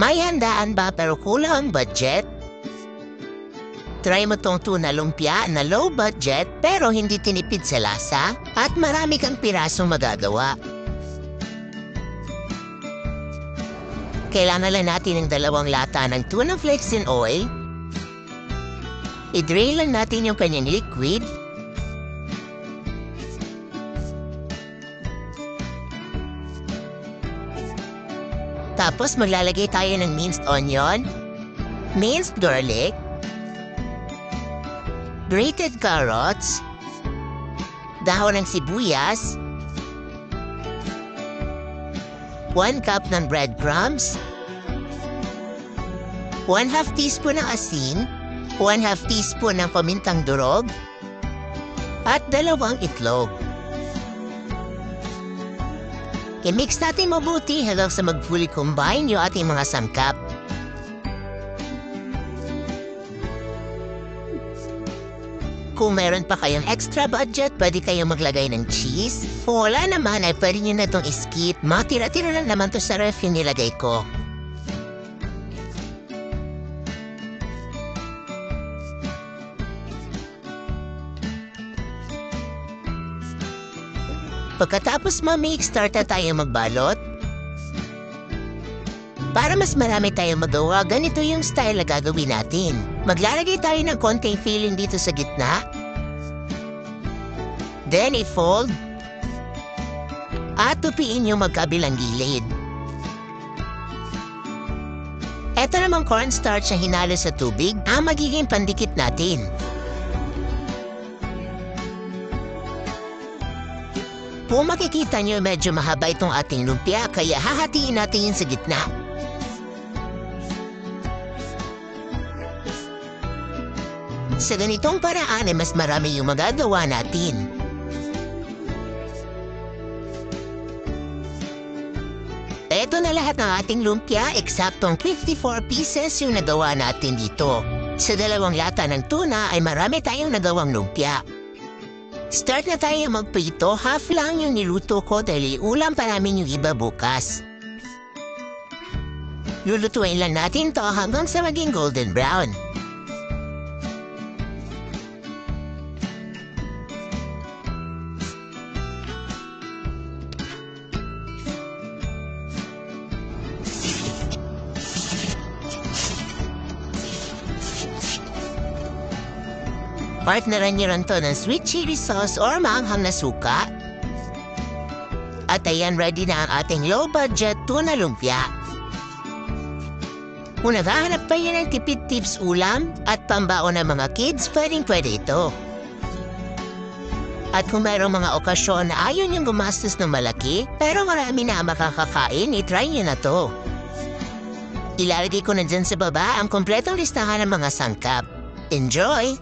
May handaan ba pero kulang ang budget? Try mo tong tuna lumpia na low budget pero hindi tinipid sa lasa at marami kang pirasong magagawa. Kailangan lang natin ng 2 lata ng tuna flakes in oil. I-drain lang natin yung kanyang liquid. Tapos maglalagay tayo ng minced onion, minced garlic, grated carrots, dahon ng sibuyas, 1 cup ng breadcrumbs, 1/2 teaspoon ng asin, 1/2 teaspoon ng pamintang durog, at 2 itlog. I-mix natin mabuti hanggang sa mag-fully combine yung ating mga sangkap. Kung meron pa kayong extra budget, pwede kayong maglagay ng cheese. Kung wala naman, ay pwede nyo na itong skip. Matira-tira lang naman to sa ref yung nilagay ko. Pagkatapos ma-mix, start na tayo magbalot. Para mas marami tayong magawa, ganito yung style na gagawin natin. Maglalagay tayo ng konting filling dito sa gitna. Then i-fold. At tupiin yung magkabilang gilid. Ito namang cornstarch na hinalo sa tubig ang magiging pandikit natin. Kung makikita nyo, medyo mahaba itong ating lumpia, kaya hahatiin natin yun sa gitna. Sa ganitong paraan ay mas marami yung magagawa natin. Ito na lahat ng ating lumpia, eksaktong 54 pieces yung nagawa natin dito. Sa 2 lata ng tuna ay marami tayong nagawang lumpia. Start na tayo magprito, half lang yung niluto ko dahil ulam pa namin yung iba bukas. Lulutuin lang natin to hanggang sa maging golden brown. Partneran nyo rin to ng sweet chili sauce or maanghang na suka. At ayan, ready na ang ating low-budget tuna lumpia. Kung naghahanap pa yun ng tipid tips ulam at pambaon ng mga kids, pwede ito. At kung mayroong mga okasyon na ayaw niyong gumastos ng malaki, pero marami na makakakain, itry nyo na to. Ilalagay ko na dyan sa baba ang kompletong listahan ng mga sangkap. Enjoy!